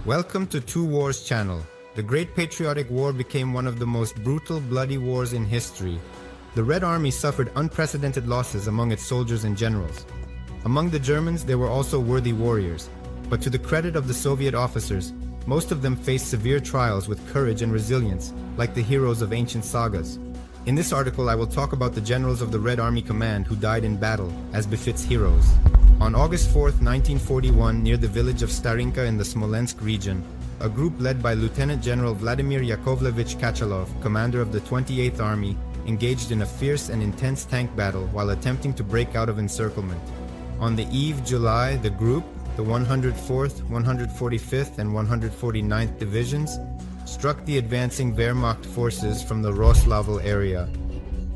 Welcome to Two Wars channel. The Great Patriotic War became one of the most brutal, bloody wars in history. The Red Army suffered unprecedented losses among its soldiers and generals. Among the Germans, there were also worthy warriors. But to the credit of the Soviet officers, most of them faced severe trials with courage and resilience, like the heroes of ancient sagas. In this article, I will talk about the generals of the Red Army Command who died in battle, as befits heroes. On August 4, 1941, near the village of Starinka in the Smolensk region, a group led by Lieutenant General Vladimir Yakovlevich Kachalov, commander of the 28th Army, engaged in a fierce and intense tank battle while attempting to break out of encirclement. On the eve July, the group, the 104th, 145th, and 149th Divisions, struck the advancing Wehrmacht forces from the Roslavel area.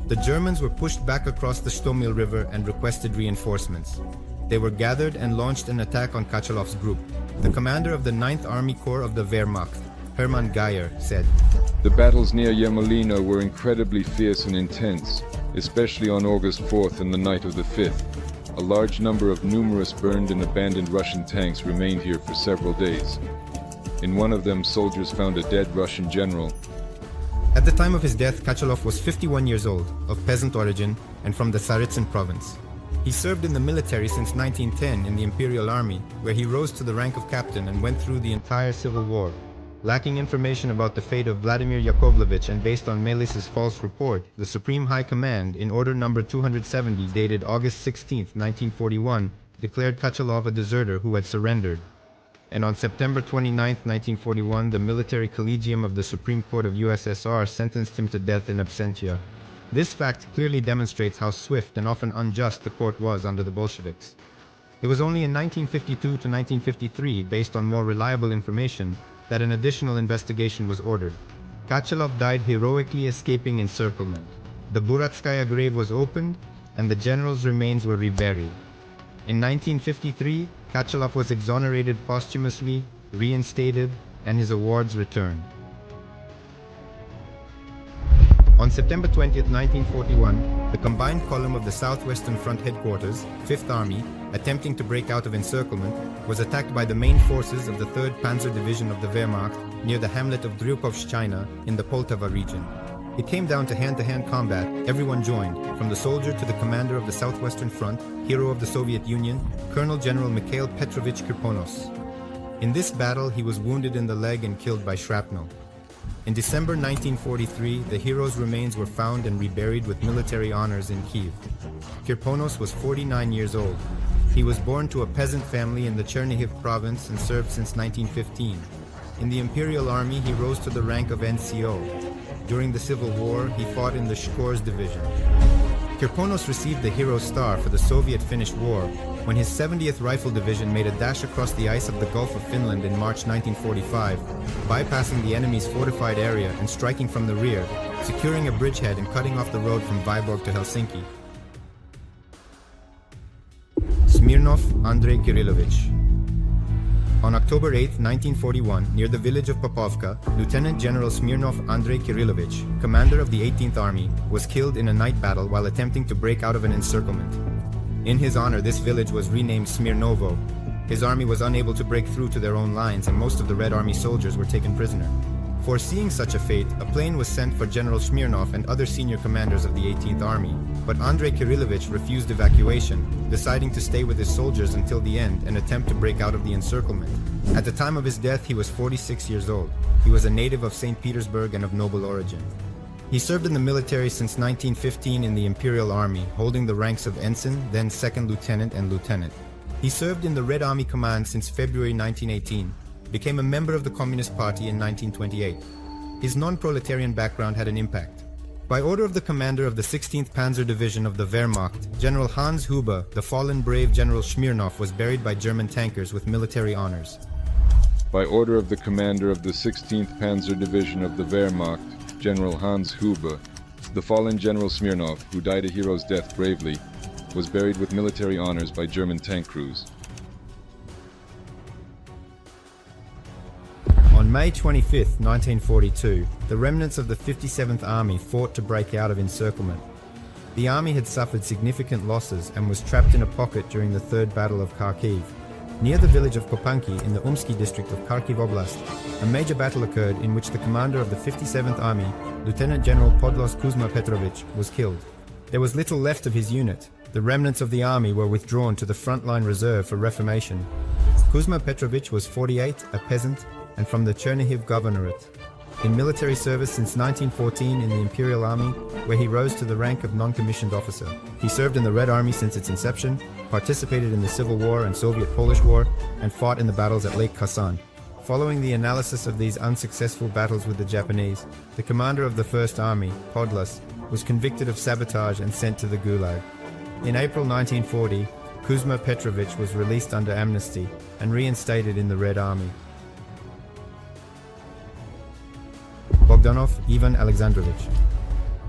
The Germans were pushed back across the Stomil River and requested reinforcements. They were gathered and launched an attack on Kachalov's group. The commander of the 9th Army Corps of the Wehrmacht, Hermann Geyer, said, "The battles near Yermolino were incredibly fierce and intense, especially on August 4th and the night of the 5th. A large number of numerous burned and abandoned Russian tanks remained here for several days. In one of them, soldiers found a dead Russian general." At the time of his death, Kachalov was 51 years old, of peasant origin, and from the Tsaritsyn province. He served in the military since 1910 in the Imperial Army, where he rose to the rank of captain and went through the entire Civil War. Lacking information about the fate of Vladimir Yakovlevich and based on Melis's false report, the Supreme High Command, in Order No. 270 dated August 16, 1941, declared Kachalov a deserter who had surrendered. And on September 29, 1941, the Military Collegium of the Supreme Court of USSR sentenced him to death in absentia. This fact clearly demonstrates how swift and often unjust the court was under the Bolsheviks. It was only in 1952 to 1953, based on more reliable information, that an additional investigation was ordered. Kachalov died heroically escaping encirclement. The Buratskaya grave was opened, and the general's remains were reburied. In 1953, Kachalov was exonerated posthumously, reinstated, and his awards returned. On September 20, 1941, the combined column of the Southwestern Front Headquarters, 5th Army, attempting to break out of encirclement, was attacked by the main forces of the 3rd Panzer Division of the Wehrmacht near the hamlet of Dryukovshchina in the Poltava region. It came down to hand-to-hand combat. Everyone joined, from the soldier to the commander of the Southwestern Front, hero of the Soviet Union, Colonel General Mikhail Petrovich Kirponos. In this battle, he was wounded in the leg and killed by shrapnel. In December 1943, the hero's remains were found and reburied with military honors in Kiev. Kirponos was 49 years old. He was born to a peasant family in the Chernihiv province and served since 1915. In the Imperial Army, he rose to the rank of NCO. During the Civil War, he fought in the Shkors Division. Kirponos received the Hero Star for the Soviet-Finnish War when his 70th Rifle Division made a dash across the ice of the Gulf of Finland in March 1945, bypassing the enemy's fortified area and striking from the rear, securing a bridgehead and cutting off the road from Vyborg to Helsinki. Smirnov Andrei Kirillovich. On October 8, 1941, near the village of Popovka, Lieutenant General Smirnov Andrei Kirillovich, commander of the 18th Army, was killed in a night battle while attempting to break out of an encirclement. In his honor, this village was renamed Smirnovo. His army was unable to break through to their own lines, and most of the Red Army soldiers were taken prisoner. Foreseeing such a fate, a plane was sent for General Smirnov and other senior commanders of the 18th Army, but Andrei Kirillovich refused evacuation, deciding to stay with his soldiers until the end and attempt to break out of the encirclement. At the time of his death, he was 46 years old. He was a native of St. Petersburg and of noble origin. He served in the military since 1915 in the Imperial Army, holding the ranks of ensign, then second lieutenant and lieutenant. He served in the Red Army Command since February 1918, became a member of the Communist Party in 1928. His non-proletarian background had an impact. By order of the commander of the 16th Panzer Division of the Wehrmacht, General Hans Huber, the fallen brave General Smirnov was buried by German tankers with military honors. By order of the commander of the 16th Panzer Division of the Wehrmacht, General Hans Huber, the fallen General Smirnov, who died a hero's death bravely, was buried with military honors by German tank crews. On May 25, 1942, the remnants of the 57th Army fought to break out of encirclement. The army had suffered significant losses and was trapped in a pocket during the Third Battle of Kharkiv. Near the village of Popanki in the Umsky district of Kharkiv Oblast, a major battle occurred in which the commander of the 57th Army, Lieutenant General Podlos Kuzma Petrovich, was killed. There was little left of his unit. The remnants of the army were withdrawn to the frontline reserve for reformation. Kuzma Petrovich was 48, a peasant, and from the Chernihiv Governorate. In military service since 1914 in the Imperial Army, where he rose to the rank of non-commissioned officer. He served in the Red Army since its inception, participated in the Civil War and Soviet-Polish War, and fought in the battles at Lake Khasan. Following the analysis of these unsuccessful battles with the Japanese, the commander of the First Army, Podlos, was convicted of sabotage and sent to the Gulag. In April 1940, Kuzma Petrovich was released under amnesty and reinstated in the Red Army. Bogdanov Ivan Alexandrovich.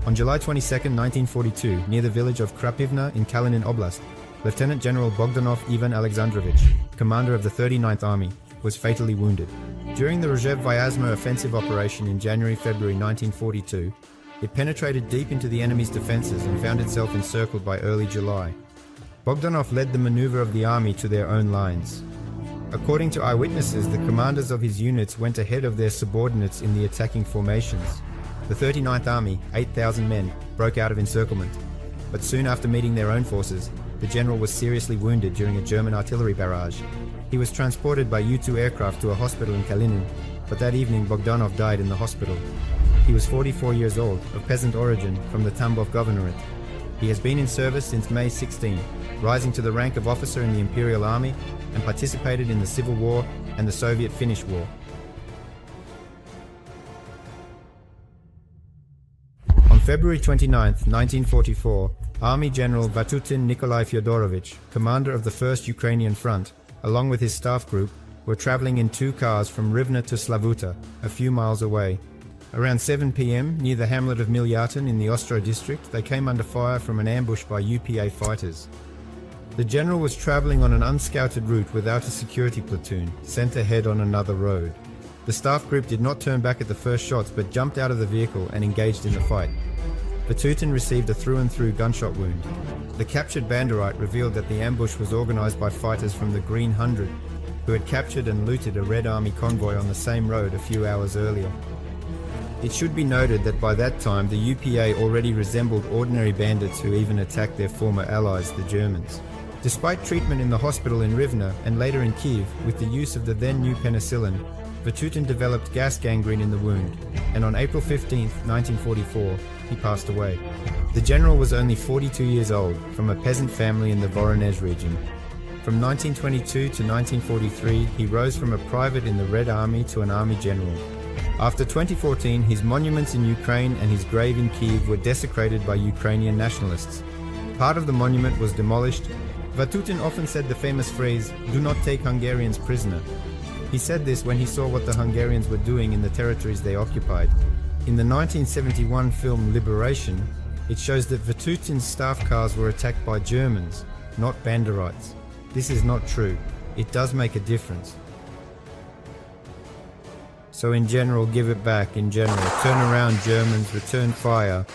On July 22, 1942, near the village of Krapivna in Kalinin Oblast, Lieutenant General Bogdanov Ivan Alexandrovich, commander of the 39th Army, was fatally wounded. During the Rzhev-Vyazma offensive operation in January-February 1942, it penetrated deep into the enemy's defenses and found itself encircled by early July. Bogdanov led the maneuver of the army to their own lines. According to eyewitnesses, the commanders of his units went ahead of their subordinates in the attacking formations. The 39th Army, 8,000 men, broke out of encirclement. But soon after meeting their own forces, the general was seriously wounded during a German artillery barrage. He was transported by U-2 aircraft to a hospital in Kalinin, but that evening Bogdanov died in the hospital. He was 44 years old, of peasant origin, from the Tambov Governorate. He has been in service since May 16, rising to the rank of officer in the Imperial Army, and participated in the Civil War and the Soviet-Finnish War. On February 29, 1944, Army General Vatutin Nikolai Fyodorovich, commander of the 1st Ukrainian Front, along with his staff group, were traveling in 2 cars from Rivne to Slavuta, a few miles away. Around 7 p.m., near the hamlet of Milyatin in the Ostro district, they came under fire from an ambush by UPA fighters. The general was traveling on an unscouted route without a security platoon, sent ahead on another road. The staff group did not turn back at the first shots but jumped out of the vehicle and engaged in the fight. Vatutin received a through-and-through gunshot wound. The captured Banderite revealed that the ambush was organized by fighters from the Green Hundred, who had captured and looted a Red Army convoy on the same road a few hours earlier. It should be noted that by that time the UPA already resembled ordinary bandits who even attacked their former allies, the Germans. Despite treatment in the hospital in Rivne and later in Kiev with the use of the then new penicillin, Vatutin developed gas gangrene in the wound, and on April 15, 1944, he passed away. The general was only 42 years old, from a peasant family in the Voronezh region. From 1922 to 1943, he rose from a private in the Red Army to an army general. After 2014, his monuments in Ukraine and his grave in Kiev were desecrated by Ukrainian nationalists. Part of the monument was demolished. Vatutin often said the famous phrase, "Do not take Hungarians prisoner." He said this when he saw what the Hungarians were doing in the territories they occupied. In the 1971 film Liberation, it shows that Vatutin's staff cars were attacked by Germans, not Banderites. This is not true. It does make a difference. So in general, give it back, in general. Turn around, Germans, return fire.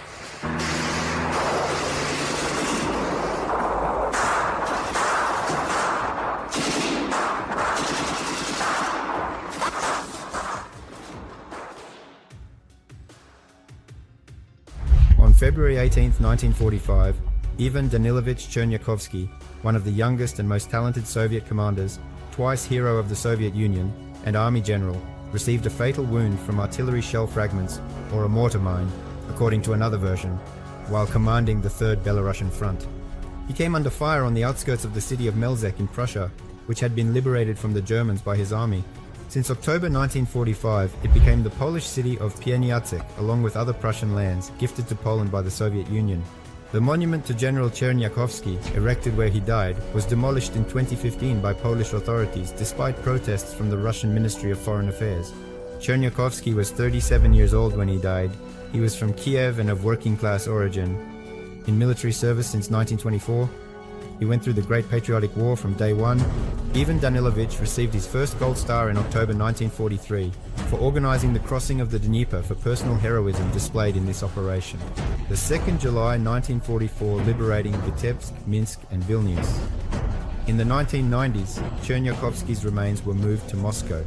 On February 18, 1945, Ivan Danilovich Chernyakovsky, one of the youngest and most talented Soviet commanders, twice hero of the Soviet Union, and army general, received a fatal wound from artillery shell fragments, or a mortar mine, according to another version, while commanding the 3rd Belarusian Front. He came under fire on the outskirts of the city of Melzek in Prussia, which had been liberated from the Germans by his army. Since October 1945, it became the Polish city of Pieniacek, along with other Prussian lands, gifted to Poland by the Soviet Union. The monument to General Chernyakhovsky, erected where he died, was demolished in 2015 by Polish authorities despite protests from the Russian Ministry of Foreign Affairs. Chernyakhovsky was 37 years old when he died. He was from Kiev and of working-class origin. In military service since 1924, he went through the Great Patriotic War from day one. Ivan Danilovich received his first Gold Star in October 1943 for organizing the crossing of the Dnieper for personal heroism displayed in this operation. The 2nd July 1944 liberating Vitebsk, Minsk and Vilnius. In the 1990s, Chernyakovsky's remains were moved to Moscow.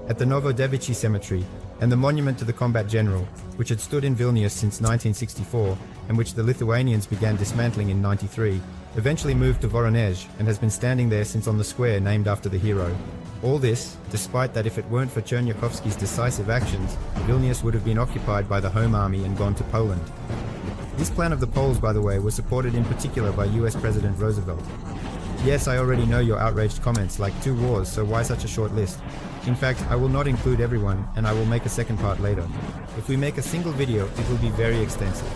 At the Novodevichy Cemetery and the monument to the combat general, which had stood in Vilnius since 1964 and which the Lithuanians began dismantling in 93, eventually moved to Voronezh and has been standing there since on the square named after the hero. All this, despite that if it weren't for Chernyakovsky's decisive actions, Vilnius would have been occupied by the Home Army and gone to Poland. This plan of the Poles, by the way, was supported in particular by US President Roosevelt. Yes, I already know your outraged comments, like 2 wars, so why such a short list? In fact, I will not include everyone, and I will make a second part later. If we make a single video, it will be very extensive.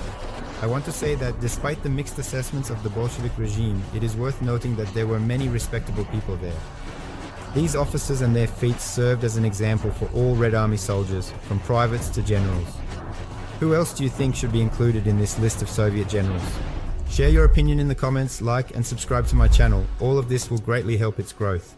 I want to say that despite the mixed assessments of the Bolshevik regime, it is worth noting that there were many respectable people there. These officers and their feats served as an example for all Red Army soldiers, from privates to generals. Who else do you think should be included in this list of Soviet generals? Share your opinion in the comments, like and subscribe to my channel. All of this will greatly help its growth.